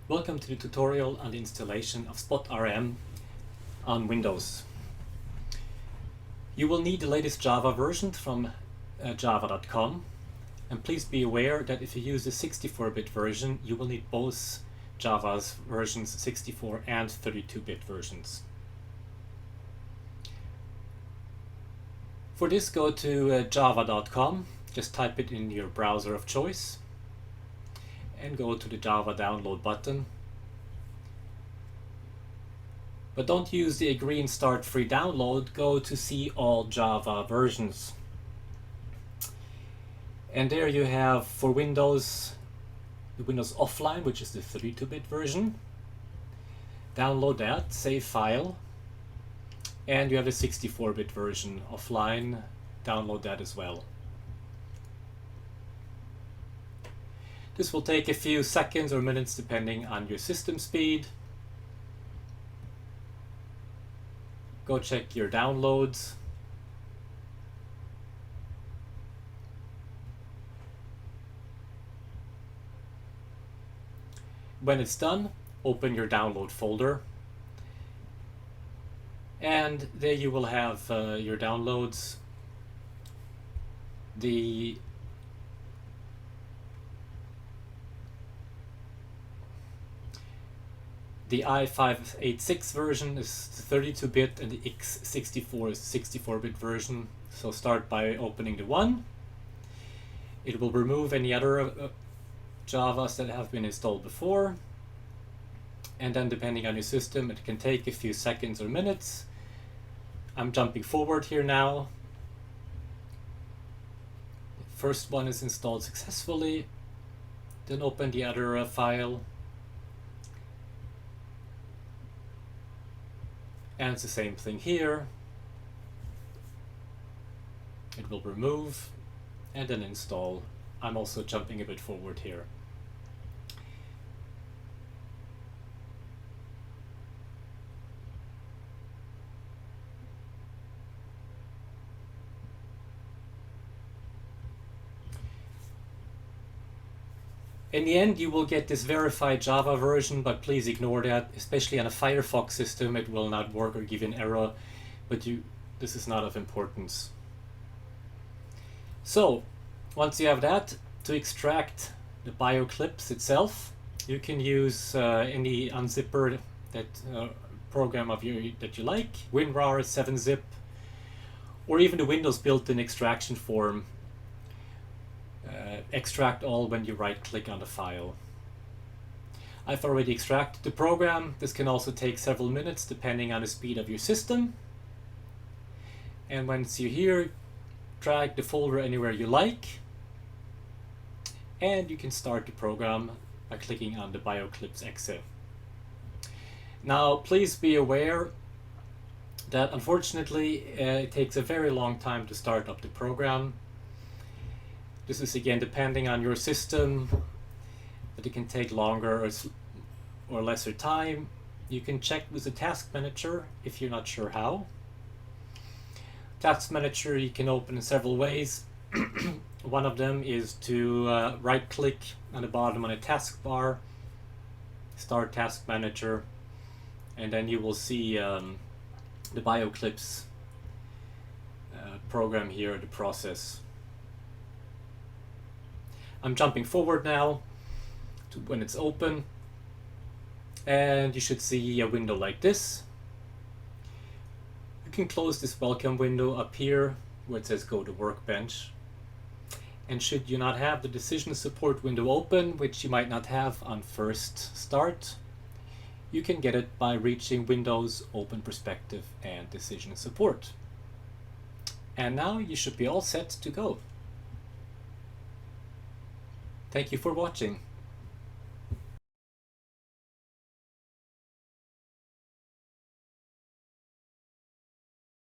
Welcome to the tutorial on the installation of SpotRM on Windows. You will need the latest Java version from java.com, and please be aware that if you use the 64-bit version, you will need both Java's versions, 64 and 32-bit versions. For this, go to java.com, just type it in your browser of choice, and go to the Java download button. But don't use the agree and start free download, go to see all Java versions. And there you have for Windows, the Windows Offline, which is the 32-bit version. Download that, save file. And you have the 64-bit version offline, download that as well. This will take a few seconds or minutes depending on your system speed. Go check your downloads. When it's done, open your download folder. And there you will have your downloads. The i586 version is 32-bit and the x64 is 64-bit version. So start by opening the one. It will remove any other Javas that have been installed before. And then depending on your system, it can take a few seconds or minutes. I'm jumping forward here now. The first one is installed successfully. Then open the other file. And it's the same thing here. It will remove and then install. I'm also jumping a bit forward here. In the end, you will get this verified Java version, but please ignore that. Especially on a Firefox system, it will not work or give an error, but this is not of importance. So, once you have that, to extract the Bioclipse itself, you can use any unzipper program that you like, WinRAR, 7-zip, or even the Windows built-in extraction form. Extract all when you right-click on the file. I've already extracted the program. This can also take several minutes depending on the speed of your system. And once you're here, drag the folder anywhere you like. And you can start the program by clicking on the Bioclipse exe. Now, please be aware that unfortunately it takes a very long time to start up the program. This is again depending on your system, but it can take longer or lesser time. You can check with the task manager if you're not sure how. Task manager you can open in several ways. One of them is to right click on the bottom on a taskbar, start task manager, and then you will see the Bioclipse program here, the process. I'm jumping forward now to when it's open, and you should see a window like this. You can close this welcome window up here where it says go to workbench. And should you not have the decision support window open, which you might not have on first start, you can get it by reaching Windows, Open Perspective, and Decision Support. And now you should be all set to go. Thank you for watching.